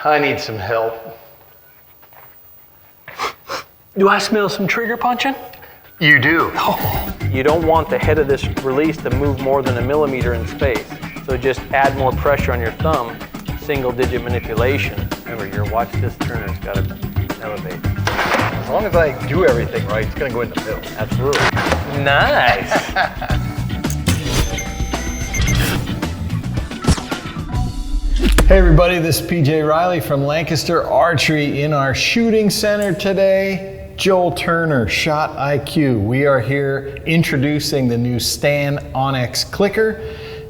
I need some help. Do I smell some trigger punching? You do. You don't want the head of this release to move more than 1 millimeter in space. So just add more pressure on your thumb, single digit manipulation. Remember, your watch this turner's got to elevate. As long as I do everything right, it's gonna go in the middle. Absolutely. Nice. Hey everybody, this is PJ Reilly from Lancaster Archery in our shooting center today. Joel Turner, ShotIQ. We are here introducing the new STAN Onnex Clicker.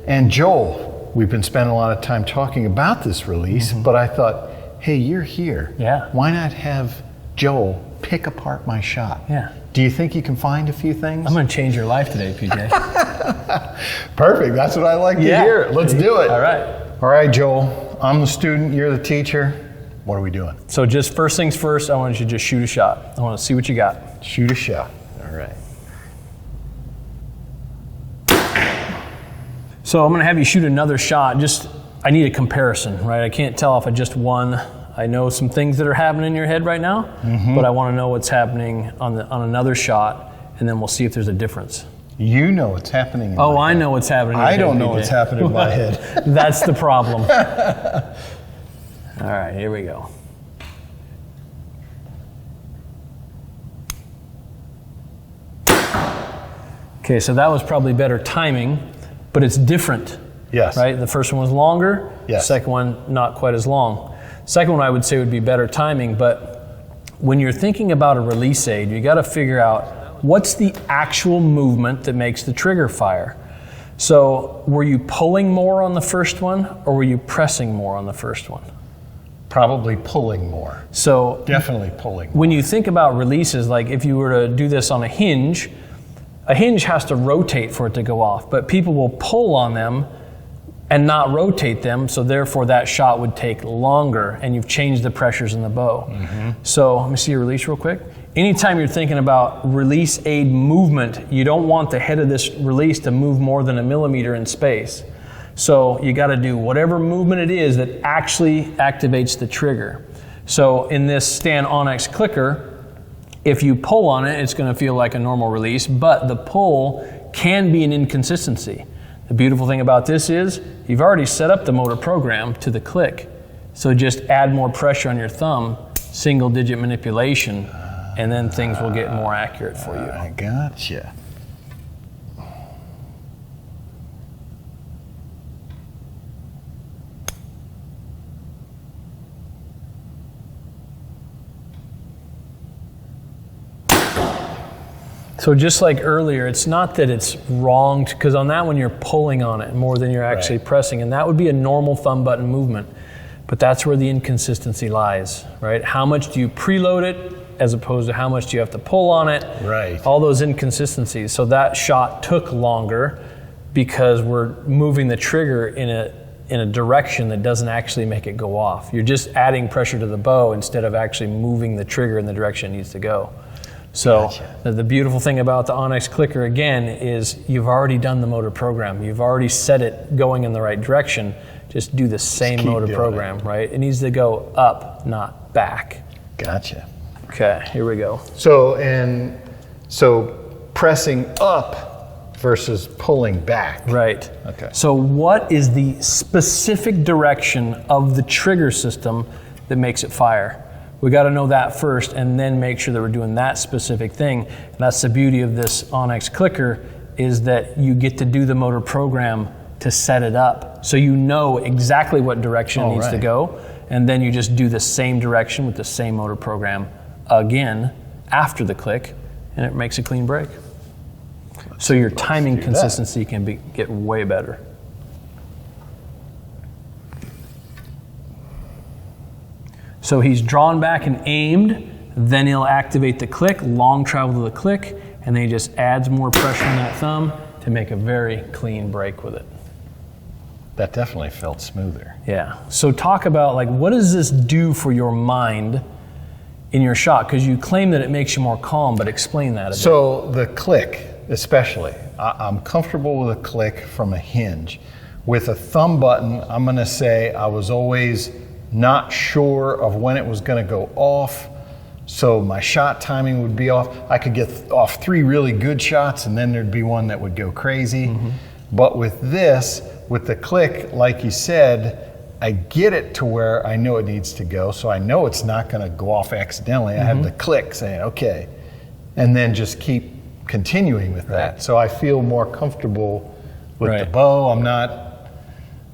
And Joel, we've been spending a lot of time talking about this release, but I thought, hey, you're here. Yeah. Why not have Joel pick apart my shot? Yeah. Do you think you can find a few things? I'm going to change your life today, PJ. Perfect, that's what I like to hear. Let's do it. All right. All right, Joel, I'm the student, you're the teacher. What are we doing? So just first things first, I want you to just shoot a shot. I want to see what you got. Shoot a shot. All right. So I'm going to have you shoot another shot. I need a comparison, right? I can't tell if I just won. I know some things that are happening in your head right now, but I want to know what's happening on another shot, and then we'll see if there's a difference. You know what's happening in my head. I know what's happening in your I head, don't know PJ. what's happening in my head. That's the problem. All right, here we go. Okay, so that was probably better timing, but it's different. Yes. Right? The first one was longer. Yes. The second one, not quite as long. Second one I would say would be better timing, but when you're thinking about a release aid, you got to figure out what's the actual movement that makes the trigger fire. So were you pulling more on the first one, or were you pressing more on the first one? Probably pulling more. So Definitely pulling more. when you think about releases, like if you were to do this on a hinge has to rotate for it to go off, but people will pull on them and not rotate them, so therefore that shot would take longer, and you've changed the pressures in the bow. So let me see your release real quick. Anytime you're thinking about release aid movement, you don't want the head of this release to move more than 1 millimeter in space. So you got to do whatever movement it is that actually activates the trigger. So in this STAN Onnex Clicker, if you pull on it, it's going to feel like a normal release, but the pull can be an inconsistency. The beautiful thing about this is you've already set up the motor program to the click. So just add more pressure on your thumb, single digit manipulation, and then things will get more accurate for you. I gotcha. So just like earlier, it's not that it's wrong, because on that one you're pulling on it more than you're actually pressing, and that would be a normal thumb button movement. But that's where the inconsistency lies, right? How much do you preload it as opposed to how much do you have to pull on it? Right. All those inconsistencies. So that shot took longer because we're moving the trigger in a direction that doesn't actually make it go off. You're just adding pressure to the bow instead of actually moving the trigger in the direction it needs to go. So Gotcha. the beautiful thing about the Onnex Clicker, again, is you've already done the motor program. You've already set it going in the right direction. Just do the same motor program, right? It needs to go up, not back. Gotcha. Okay, here we go. So pressing up versus pulling back. Right. Okay. So what is the specific direction of the trigger system that makes it fire? We got to know that first, and then make sure that we're doing that specific thing. And that's the beauty of this Onnex Clicker, is that you get to do the motor program to set it up. So you know exactly what direction it needs to go, and then you just do the same direction with the same motor program again after the click, and it makes a clean break. So your timing consistency can get way better. So he's drawn back and aimed, then he'll activate the click, long travel to the click, and then he just adds more pressure on that thumb to make a very clean break with it. That definitely felt smoother. Yeah. So talk about, like, what does this do for your mind in your shot? Because you claim that it makes you more calm, but explain that a bit. So the click, especially, I'm comfortable with a click from a hinge. With a thumb button, I'm going to say I was always not sure of when it was going to go off. So my shot timing would be off. I could get off 3 really good shots and then there'd be one that would go crazy. But with this, with the click, like you said, I get it to where I know it needs to go. So I know it's not going to go off accidentally. I have the click saying, okay, and then just keep continuing with that. So I feel more comfortable with the bow. I'm not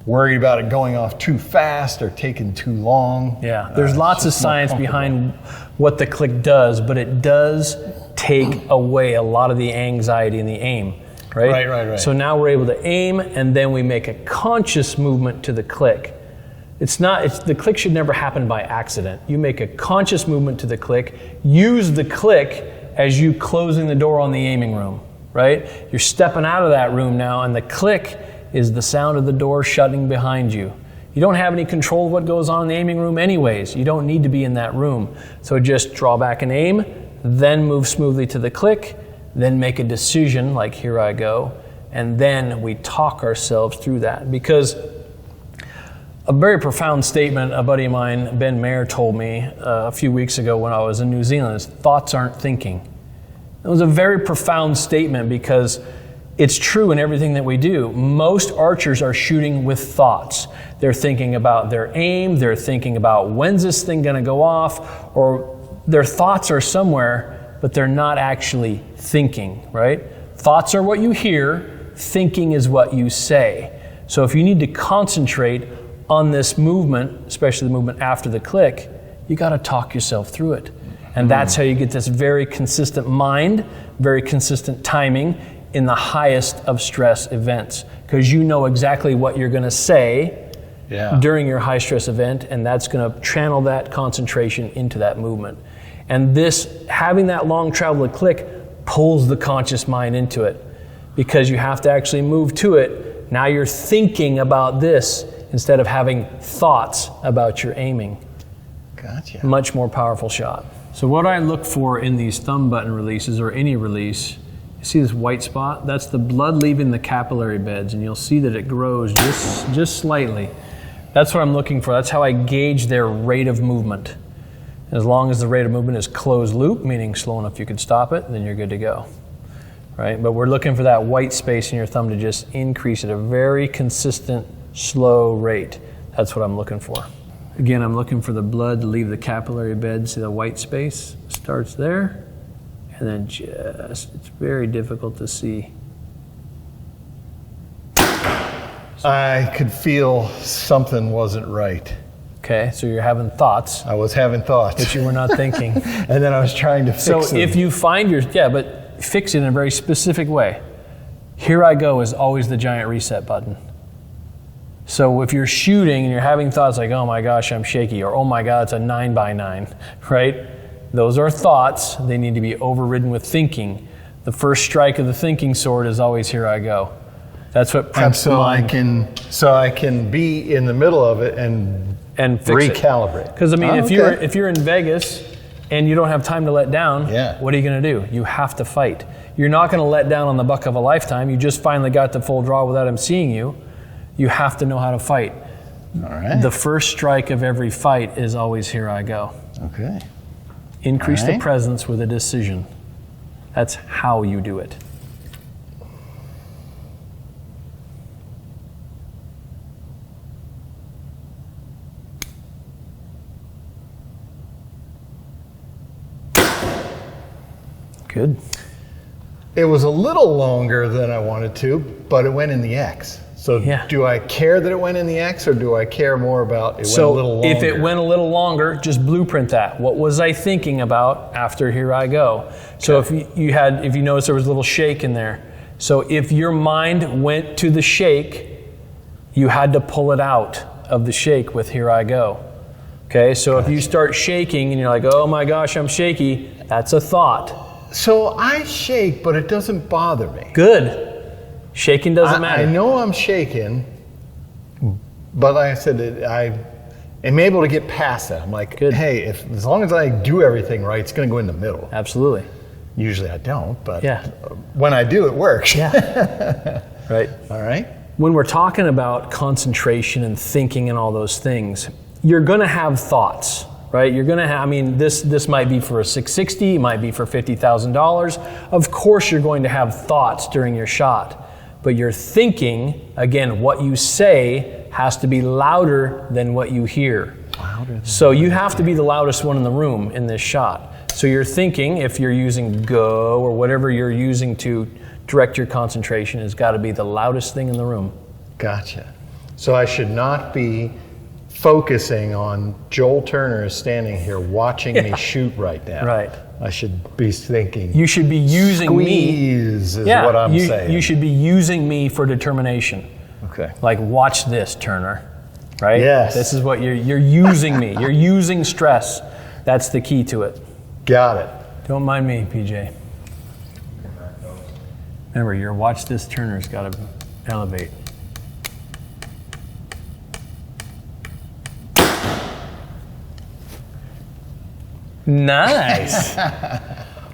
worried about it going off too fast or taking too long. Yeah, there's lots of science behind what the click does, but it does take away a lot of the anxiety in the aim, right? Right. So now we're able to aim, and then we make a conscious movement to the click. The click should never happen by accident. You make a conscious movement to the click, use the click as you closing the door on the aiming room, right? You're stepping out of that room now, and the click is the sound of the door shutting behind you. You don't have any control of what goes on in the aiming room anyways. You don't need to be in that room. So just draw back and aim, then move smoothly to the click, then make a decision like here I go, and then we talk ourselves through that. Because a very profound statement a buddy of mine, Ben Mayer, told me a few weeks ago when I was in New Zealand is thoughts aren't thinking. It was a very profound statement because it's true in everything that we do. Most archers are shooting with thoughts. They're thinking about their aim, they're thinking about when's this thing gonna go off, or their thoughts are somewhere, but they're not actually thinking, right? Thoughts are what you hear, thinking is what you say. So if you need to concentrate on this movement, especially the movement after the click, you got to talk yourself through it. And that's how you get this very consistent mind, very consistent timing in the highest of stress events. Because you know exactly what you're going to say during your high stress event, and that's going to channel that concentration into that movement. And this, having that long travel click, pulls the conscious mind into it. Because you have to actually move to it. Now you're thinking about this instead of having thoughts about your aiming. Gotcha. Much more powerful shot. So what I look for in these thumb button releases, or any release, you see this white spot? That's the blood leaving the capillary beds, and you'll see that it grows just slightly. That's what I'm looking for. That's how I gauge their rate of movement. As long as the rate of movement is closed loop, meaning slow enough you could stop it, then you're good to go. Right? But we're looking for that white space in your thumb to just increase at a very consistent, slow rate. That's what I'm looking for. Again, I'm looking for the blood to leave the capillary bed. See the white space starts there, and then it's very difficult to see. I could feel something wasn't right. Okay, so you're having thoughts. I was having thoughts. But you were not thinking. And then I was trying to fix them. So if you find but fix it in a very specific way. Here I go is always the giant reset button. So if you're shooting and you're having thoughts like, oh my gosh, I'm shaky, or oh my God, it's a 9x9, right? Those are thoughts. They need to be overridden with thinking. The first strike of the thinking sword is always here I go. That's what preps the mind. So I can be in the middle of it and fix recalibrate. Because I mean, if you're in Vegas and you don't have time to let down, what are you going to do? You have to fight. You're not going to let down on the buck of a lifetime. You just finally got the full draw without him seeing you. You have to know how to fight. All right. The first strike of every fight is always here I go. Okay. Increase the presence with a decision. That's how you do it. Good. It was a little longer than I wanted to, but it went in the X. So do I care that it went in the X, or do I care more about it went a little longer? If it went a little longer, just blueprint that. What was I thinking about after here I go? So if you notice there was a little shake in there. So if your mind went to the shake, you had to pull it out of the shake with here I go. Okay, so if you start shaking and you're like, oh my gosh, I'm shaky, that's a thought. So I shake, but it doesn't bother me. Good. Shaking doesn't matter. I know I'm shaking, but like I said, I am able to get past that. I'm like, hey, as long as I do everything right, it's going to go in the middle. Absolutely. Usually I don't, but when I do, it works. Yeah. Right. All right. When we're talking about concentration and thinking and all those things, you're going to have thoughts, right? You're going to have, I mean, this might be for a 660, it might be for $50,000. Of course, you're going to have thoughts during your shot, but your thinking, again, what you say has to be louder than what you hear. So you have to be the loudest one in the room in this shot. So you're thinking, if you're using go or whatever you're using to direct your concentration, has got to be the loudest thing in the room. Gotcha. So I should not be focusing on Joel Turner is standing here watching me shoot right now. Right. I should be thinking. You should be using squeeze is what I'm saying. You should be using me for determination. Okay. Like, watch this, Turner. Right? Yes. This is what you're using me. You're using stress. That's the key to it. Got it. Don't mind me, PJ. Remember, your watch this Turner's got to elevate. Nice.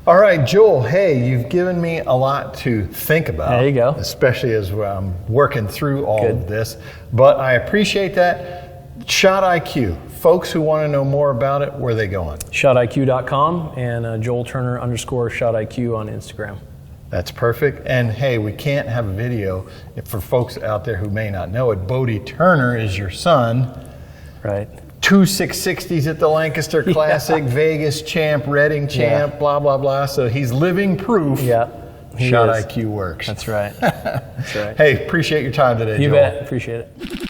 All right, Joel, hey, you've given me a lot to think about. There you go. Especially as I'm working through all of this. But I appreciate that. ShotIQ, folks who want to know more about it, where are they going? ShotIQ.com and Joel Turner _ShotIQ on Instagram. That's perfect. And hey, we can't have a video for folks out there who may not know it. Bodie Turner is your son. Right. 2 660s at the Lancaster Classic, Vegas champ, Reading champ, blah, blah, blah. So he's living proof ShotIQ works. That's right. That's right. Hey, appreciate your time today, Joel. You bet. Appreciate it.